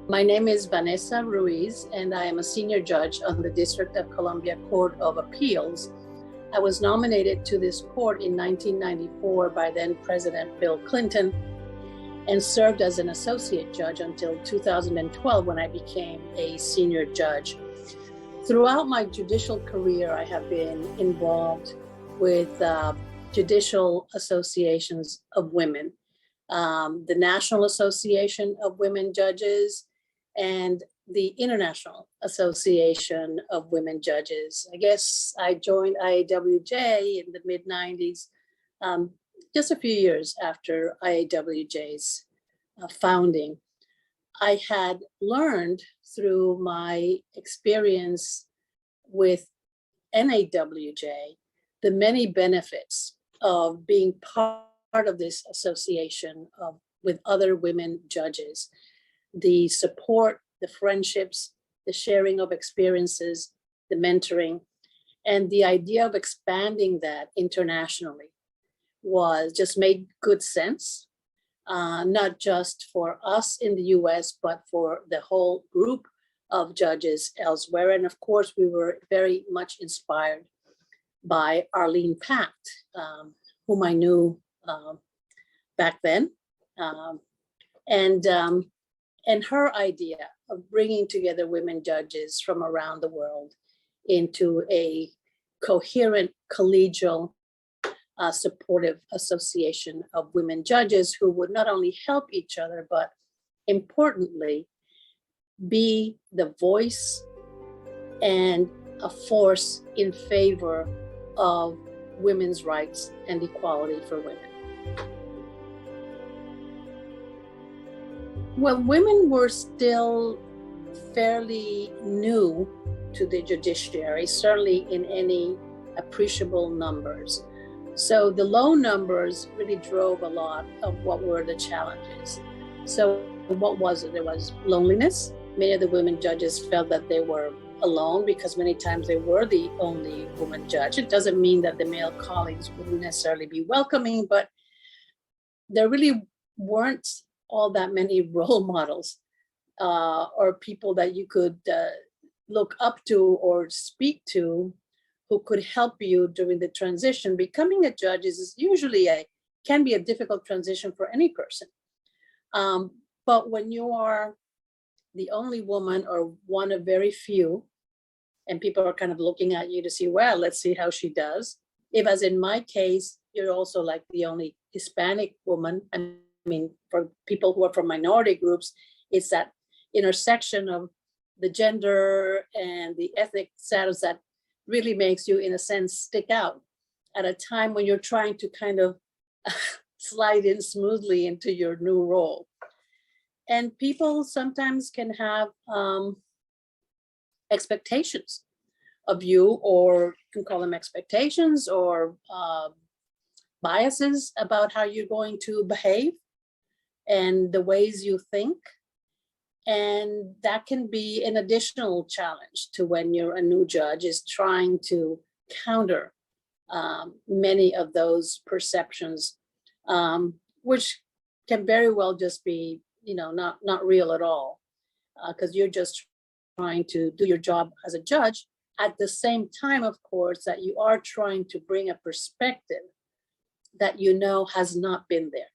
My name is Vanessa Ruiz, and I am a senior judge on the District of Columbia Court of Appeals. I was nominated to this court in 1994 by then President Bill Clinton and served as an associate judge until 2012 when I became a senior judge. Throughout my judicial career, I have been involved with judicial associations of women, the National Association of Women Judges, and the International Association of Women Judges. I guess I joined IAWJ in the mid-90s, just a few years after IAWJ's founding. I had learned through my experience with NAWJ the many benefits of being part of this association with other women judges. The support, the friendships, the sharing of experiences, the mentoring, and the idea of expanding that internationally just made good sense, not just for us in the US, but for the whole group of judges elsewhere. And of course, we were very much inspired by Arlene Pact, whom I knew back then. And her idea of bringing together women judges from around the world into a coherent, collegial, supportive association of women judges who would not only help each other, but importantly, be the voice and a force in favor of women's rights and equality for women. Well, women were still fairly new to the judiciary, certainly in any appreciable numbers. So the low numbers really drove a lot of what were the challenges. So what was it? There was loneliness. Many of the women judges felt that they were alone because many times they were the only woman judge. It doesn't mean that the male colleagues wouldn't necessarily be welcoming, but there really weren't all that many role models or people that you could look up to or speak to who could help you during the transition. Becoming a judge is usually can be a difficult transition for any person. But when you are the only woman or one of very few, and people are kind of looking at you to see, well, let's see how she does. If, as in my case, you're also like the only Hispanic woman, I mean, for people who are from minority groups, it's that intersection of the gender and the ethnic status that really makes you, in a sense, stick out at a time when you're trying to kind of slide in smoothly into your new role. And people sometimes can have expectations of you, or you can call them expectations or biases about how you're going to behave and the ways you think. And that can be an additional challenge to when you're a new judge, is trying to counter many of those perceptions, which can very well just be, not real at all, because you're just trying to do your job as a judge at the same time, of course, that you are trying to bring a perspective that has not been there.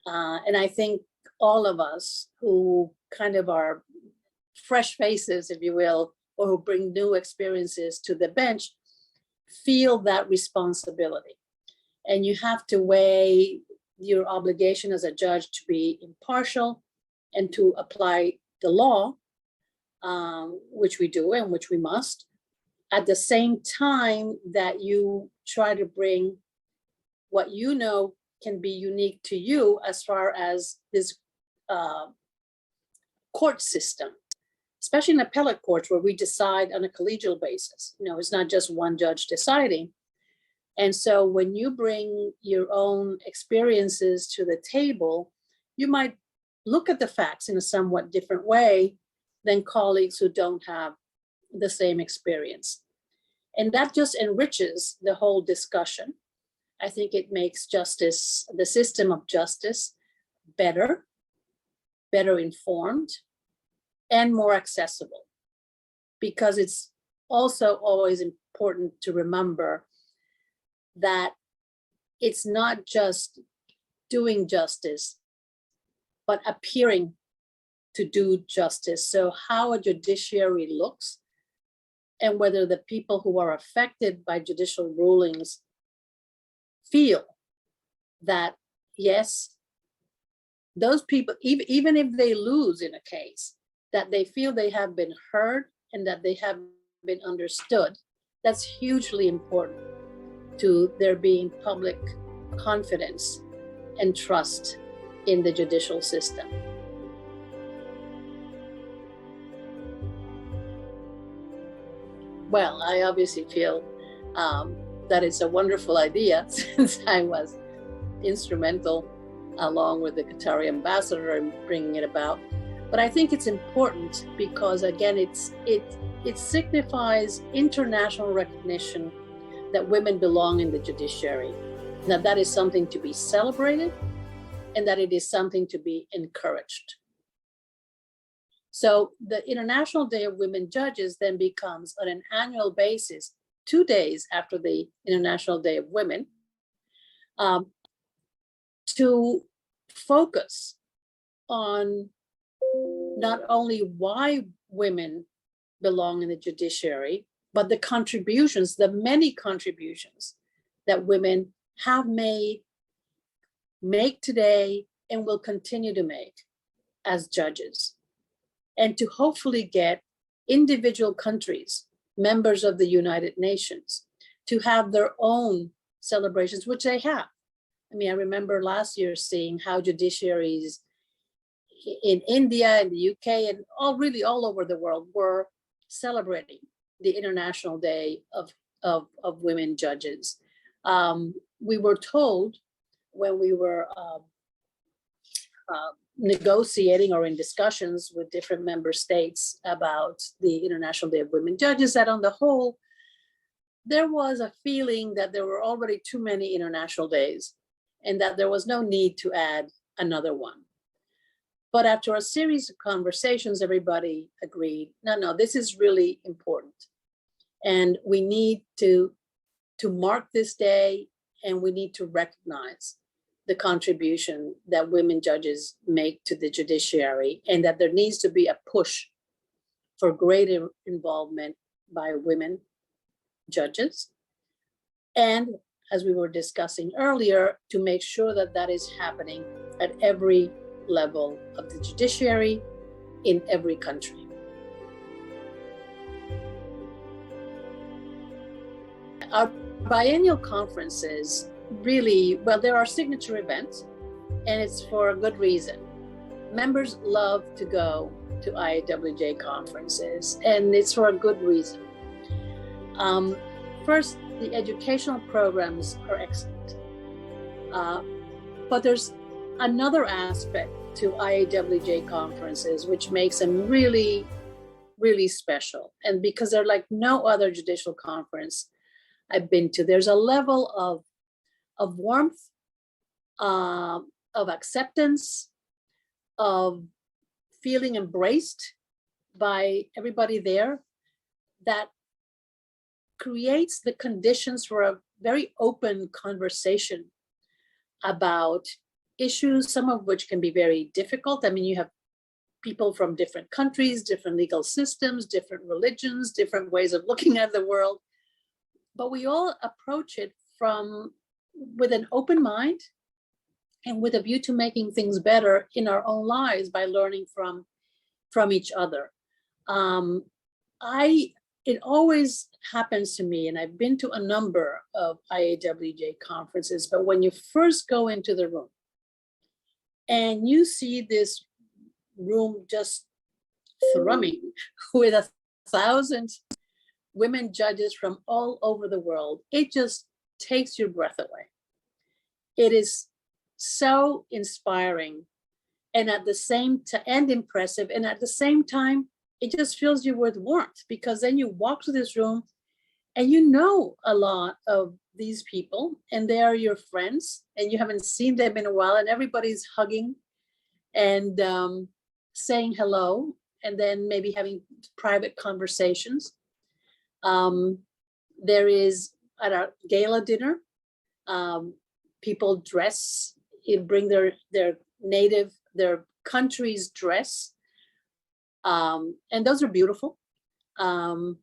And I think all of us who kind of are fresh faces, if you will, or who bring new experiences to the bench, feel that responsibility. And you have to weigh your obligation as a judge to be impartial and to apply the law, which we do and which we must, at the same time that you try to bring what can be unique to you as far as this court system, especially in appellate courts where we decide on a collegial basis. It's not just one judge deciding. And so when you bring your own experiences to the table, you might look at the facts in a somewhat different way than colleagues who don't have the same experience. And that just enriches the whole discussion. I think it makes justice, the system of justice, better informed, and more accessible, because it's also always important to remember that it's not just doing justice, but appearing to do justice. So how a judiciary looks, and whether the people who are affected by judicial rulings feel that, yes, those people, even if they lose in a case, that they feel they have been heard and that they have been understood. That's hugely important to there being public confidence and trust in the judicial system. Well, I obviously feel that it's a wonderful idea, since I was instrumental, along with the Qatari ambassador, in bringing it about. But I think it's important because, again, it signifies international recognition that women belong in the judiciary, that is something to be celebrated, and that it is something to be encouraged. So the International Day of Women Judges then becomes, on an annual basis, 2 days after the International Day of Women, to focus on not only why women belong in the judiciary, but the contributions, the many contributions that women have made, make today, and will continue to make as judges. And to hopefully get individual countries, members of the United Nations, to have their own celebrations, which they have. I mean, I remember last year seeing how judiciaries in India and the UK and all over the world were celebrating the International Day of Women Judges. We were told when we were negotiating or in discussions with different member states about the International Day of Women Judges, that on the whole, there was a feeling that there were already too many international days and that there was no need to add another one. But after a series of conversations, everybody agreed, no, this is really important. And we need to mark this day, and we need to recognize the contribution that women judges make to the judiciary, and that there needs to be a push for greater involvement by women judges. And as we were discussing earlier, to make sure that that is happening at every level of the judiciary in every country. Our biennial conferences really, well, there are signature events, and it's for a good reason. Members love to go to IAWJ conferences, and it's for a good reason. First, the educational programs are excellent. But there's another aspect to IAWJ conferences which makes them really, really special. And because they're like no other judicial conference I've been to, there's a level of warmth, of acceptance, of feeling embraced by everybody there, that creates the conditions for a very open conversation about issues, some of which can be very difficult. I mean, you have people from different countries, different legal systems, different religions, different ways of looking at the world, but we all approach it with an open mind and with a view to making things better in our own lives by learning from each other. It always happens to me, and I've been to a number of IAWJ conferences, but when you first go into the room and you see this room just thrumming with 1,000 women judges from all over the world, it just takes your breath away. It is so inspiring and impressive, and at the same time, it just fills you with warmth, because then you walk to this room and you know a lot of these people, and they are your friends, and you haven't seen them in a while, and everybody's hugging and saying hello and then maybe having private conversations. There is at our gala dinner, people dress, bring their country's dress, and those are beautiful. And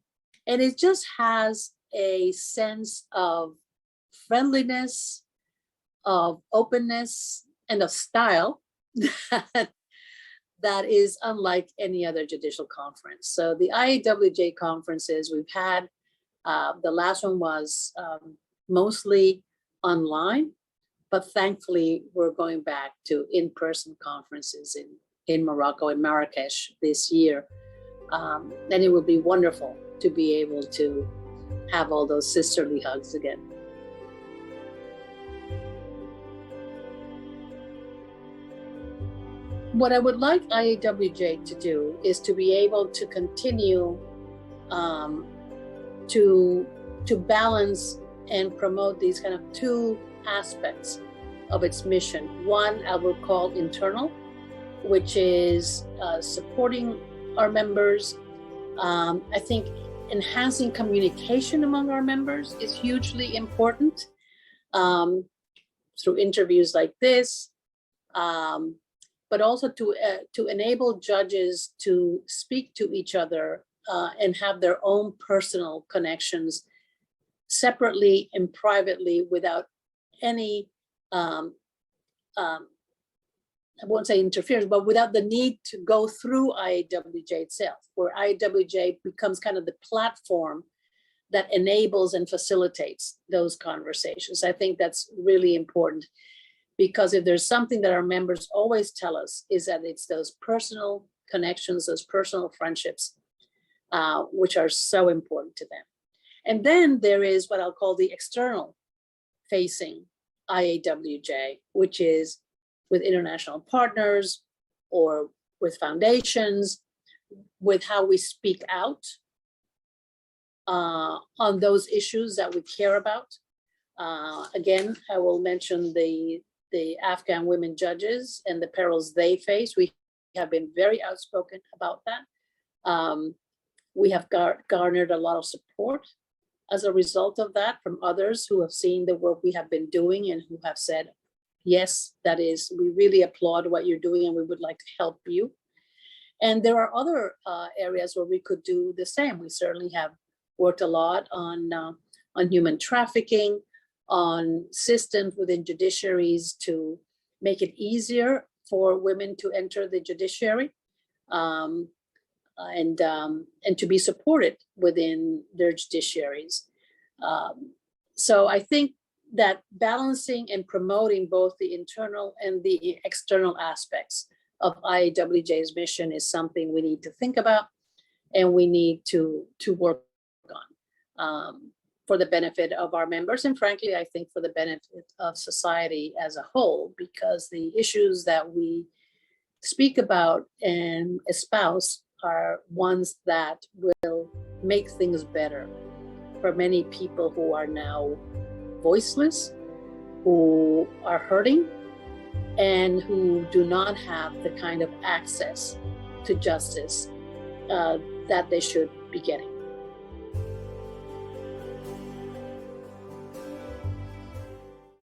it just has a sense of friendliness, of openness, and of style that is unlike any other judicial conference. So the IAWJ conferences we've had, the last one was mostly online, but thankfully we're going back to in-person conferences in Morocco, in Marrakesh this year. And it would be wonderful to be able to have all those sisterly hugs again. What I would like IAWJ to do is to be able to continue to balance and promote these kind of two aspects of its mission. One I will call internal, which is supporting our members. I think enhancing communication among our members is hugely important through interviews like this, but also to enable judges to speak to each other and have their own personal connections separately and privately without any, I won't say interference, but without the need to go through IAWJ itself, where IAWJ becomes kind of the platform that enables and facilitates those conversations. I think that's really important, because if there's something that our members always tell us is that it's those personal connections, those personal friendships, which are so important to them. And then there is what I'll call the external facing IAWJ, which is with international partners or with foundations, with how we speak out on those issues that we care about. Again, I will mention the Afghan women judges and the perils they face. We have been very outspoken about that. We have garnered a lot of support as a result of that from others who have seen the work we have been doing and who have said, yes, we really applaud what you're doing and we would like to help you. And there are other areas where we could do the same. We certainly have worked a lot on human trafficking, on systems within judiciaries to make it easier for women to enter the judiciary, and to be supported within their judiciaries. So I think that balancing and promoting both the internal and the external aspects of IAWJ's mission is something we need to think about and we need to work on for the benefit of our members, and frankly, I think for the benefit of society as a whole, because the issues that we speak about and espouse are ones that will make things better for many people who are now voiceless, who are hurting, and who do not have the kind of access to justice that they should be getting.